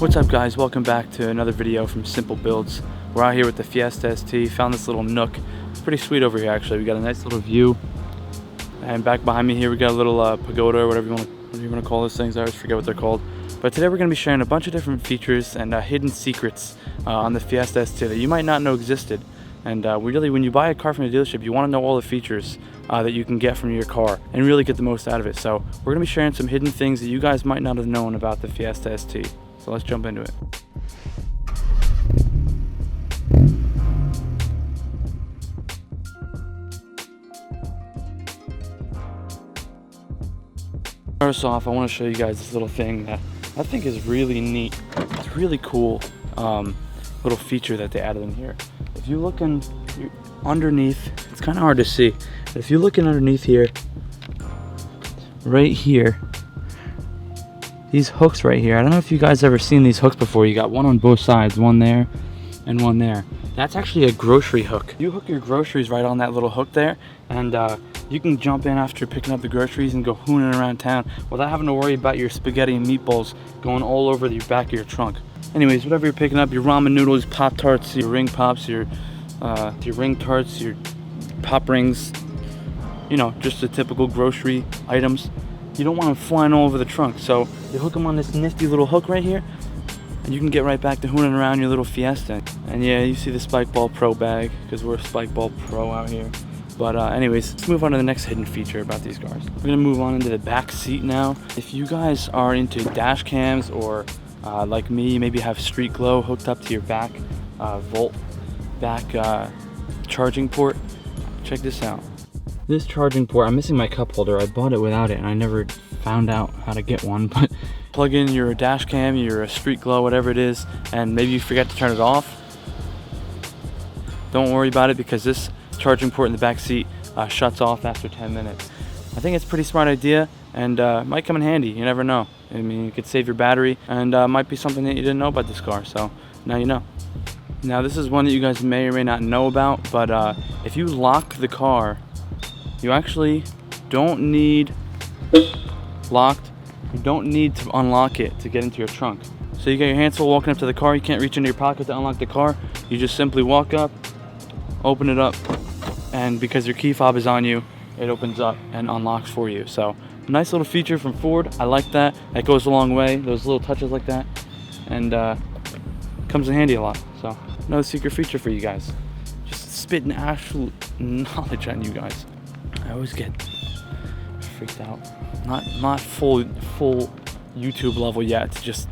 What's up guys, welcome back to another video from Simple Builds. We're out here with the Fiesta ST, found this little nook. It's pretty sweet over here actually. We got a nice little view. And back behind me here we got a little pagoda or whatever you want to call those things. I always forget what they're called. But today we're going to be sharing a bunch of different features and hidden secrets on the Fiesta ST that you might not know existed. And really, when you buy a car from a dealership, you want to know all the features that you can get from your car and really get the most out of it. So we're going to be sharing some hidden things that you guys might not have known about the Fiesta ST. So let's jump into it. First off, I want to show you guys this little thing that I think is really neat. It's really cool little feature that they added in here. If you look underneath, it's kind of hard to see. But if you look underneath here, right here, these hooks right here. I don't know if you guys ever seen these hooks before. You got one on both sides, one there and one there. That's actually a grocery hook. You hook your groceries right on that little hook there, and you can jump in after picking up the groceries and go hooning around town without having to worry about your spaghetti and meatballs going all over the back of your trunk. Anyways, whatever you're picking up, your ramen noodles, Pop-Tarts, your ring pops, your ring tarts, your pop rings, you know, just the typical grocery items. You don't want them flying all over the trunk, so you hook them on this nifty little hook right here, and you can get right back to hooning around your little Fiesta. And yeah, you see the Spike Ball Pro bag, because we're Spike Ball Pro out here. But anyways, let's move on to the next hidden feature about these cars. We're gonna move on into the back seat now. If you guys are into dash cams or like me, maybe have Street Glow hooked up to your back charging port, check this out. This charging port, I'm missing my cup holder. I bought it without it and I never found out how to get one, but plug in your dash cam, your Street Glow, whatever it is, and maybe you forget to turn it off. Don't worry about it, because this charging port in the back seat shuts off after 10 minutes. I think it's a pretty smart idea, and might come in handy. You never know. I mean, you could save your battery, and might be something that you didn't know about this car, so now you know. Now this is one that you guys may or may not know about, but if you lock the car, you actually don't need locked. You don't need to unlock it to get into your trunk. So you got your hands full walking up to the car, you can't reach into your pocket to unlock the car. You just simply walk up, open it up, and because your key fob is on you, it opens up and unlocks for you. So nice little feature from Ford. I like that. That goes a long way, those little touches like that, and comes in handy a lot. So another secret feature for you guys. Just spitting absolute knowledge on you guys. I always get freaked out. Not full YouTube level yet to just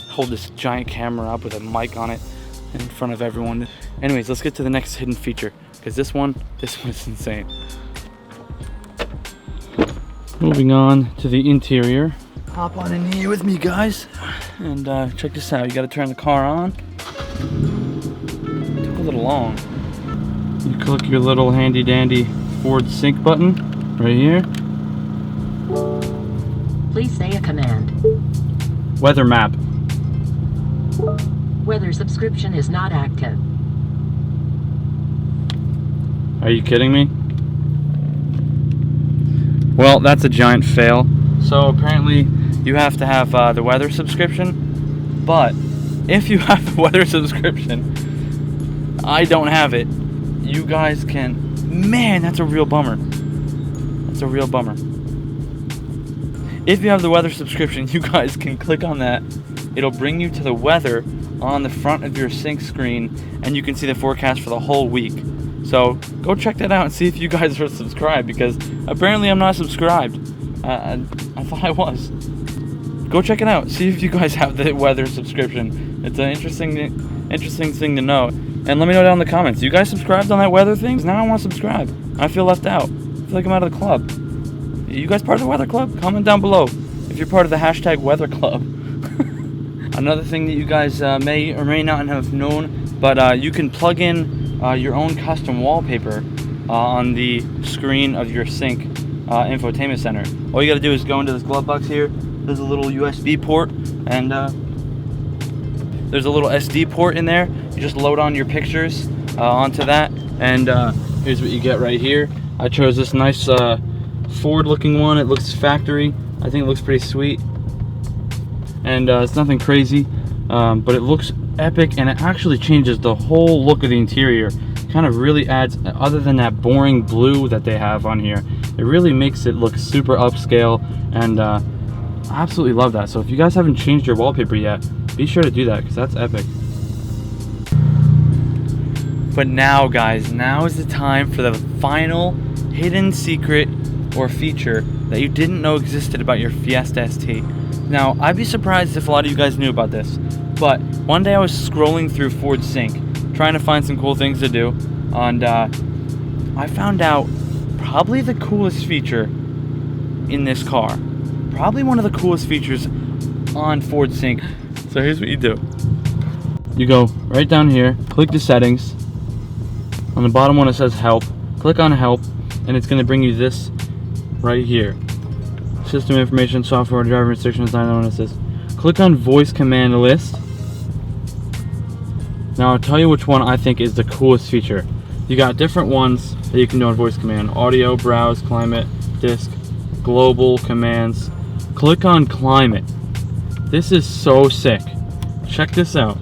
hold this giant camera up with a mic on it in front of everyone. Anyways, let's get to the next hidden feature, because this one is insane. Moving on to the interior. Hop on in here with me, guys, and check this out. You got to turn the car on. It took a little long. You click your little handy dandy Ford sync button right here. Please say a command. Weather map. Weather subscription is not active. Are you kidding me? Well, that's a giant fail. So apparently you have to have the weather subscription, but if you have the weather subscription, I don't have it. You guys can. Man, that's a real bummer. That's a real bummer. If you have the weather subscription, you guys can click on that. It'll bring you to the weather on the front of your sync screen, and you can see the forecast for the whole week. So go check that out and see if you guys are subscribed, because apparently I'm not subscribed. I thought I was. Go check it out. See if you guys have the weather subscription. It's an interesting thing to know. And let me know down in the comments. You guys subscribed on that weather thing? Now I want to subscribe. I feel left out. I feel like I'm out of the club. You guys part of the weather club? Comment down below if you're part of the hashtag weather club. Another thing that you guys may or may not have known, but you can plug in your own custom wallpaper on the screen of your sync infotainment center. All you got to do is go into this glove box here. There's a little USB port, and there's a little SD port in there. You just load on your pictures onto that, and here's what you get right here. I chose this nice Ford looking one. It looks factory. I think it looks pretty sweet, and it's nothing crazy, but it looks epic, and it actually changes the whole look of the interior. Kind of really adds, other than that boring blue that they have on here, it really makes it look super upscale, and I absolutely love that. So if you guys haven't changed your wallpaper yet, be sure to do that, because that's epic. But now guys, now is the time for the final hidden secret or feature that you didn't know existed about your Fiesta ST. Now, I'd be surprised if a lot of you guys knew about this, but one day I was scrolling through Ford Sync, trying to find some cool things to do, and I found out probably the coolest feature in this car. Probably one of the coolest features on Ford Sync. So here's what you do. You go right down here, click the settings. On the bottom one it says help. Click on help, and it's going to bring you this right here. System information, software, driver restrictions, I know what it says. Click on voice command list. Now I'll tell you which one I think is the coolest feature. You got different ones that you can do on voice command. Audio, browse, climate, disk, global commands. Click on climate. This is so sick. Check this out.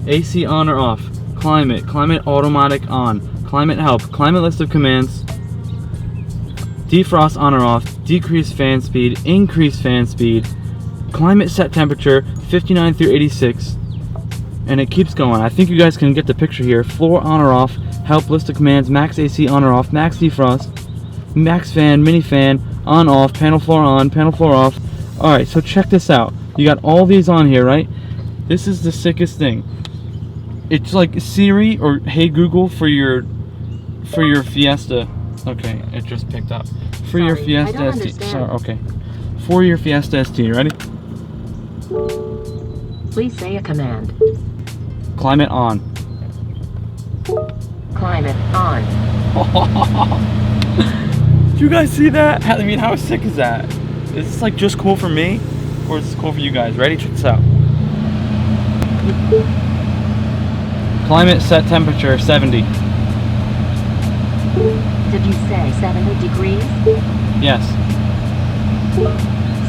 AC on or off. Climate, climate automatic on. Climate help, climate list of commands. Defrost on or off. Decrease fan speed, increase fan speed. Climate set temperature 59 through 86. And it keeps going. I think you guys can get the picture here. Floor on or off. Help list of commands. Max AC on or off. Max defrost. Max fan, mini fan, on off. Panel floor on, panel floor off. Alright, so check this out. You got all these on here, right? This is the sickest thing. It's like Siri or Hey Google for your Fiesta. Okay, it just picked up. For your Fiesta ST. Sorry, okay. For your Fiesta ST, ready? Please say a command. Climate on. Climate on. Do you guys see that? I mean, how sick is that? Is this like just cool for me, or is this cool for you guys? Ready? Check this out. Climate set temperature 70. Did you say 70 degrees? Yes.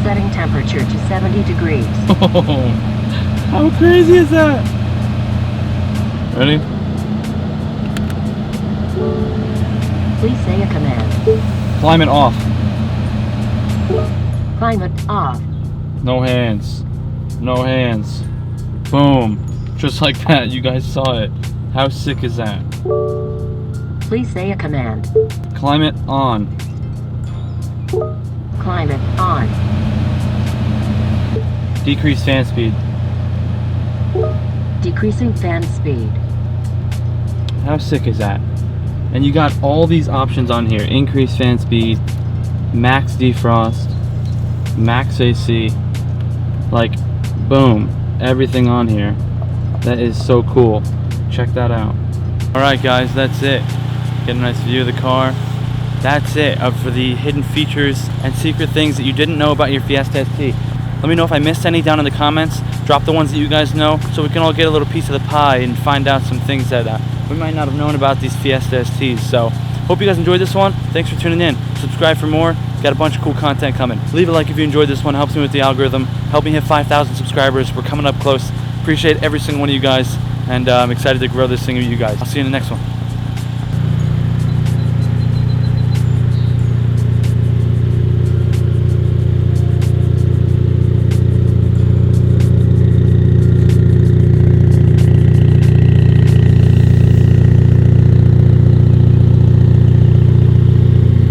Setting temperature to 70 degrees. How crazy is that? Ready? Please say a command. Climate off. Climate off. No hands. No hands. Boom. Just like that. You guys saw it. How sick is that? Please say a command. Climate on. Climate on. Decrease fan speed. Decreasing fan speed. How sick is that? And you got all these options on here. Increase fan speed, max defrost, max AC. Like, boom. Everything on here. That is so cool. Check that out. Alright guys, that's it. Get a nice view of the car. That's it for the hidden features and secret things that you didn't know about your Fiesta ST. Let me know if I missed any down in the comments. Drop the ones that you guys know so we can all get a little piece of the pie and find out some things that we might not have known about these Fiesta STs. So, hope you guys enjoyed this one. Thanks for tuning in. Subscribe for more. Got a bunch of cool content coming. Leave a like if you enjoyed this one. Helps me with the algorithm. Help me hit 5,000 subscribers. We're coming up close. Appreciate every single one of you guys. And I'm excited to grow this thing with you guys. I'll see you in the next one.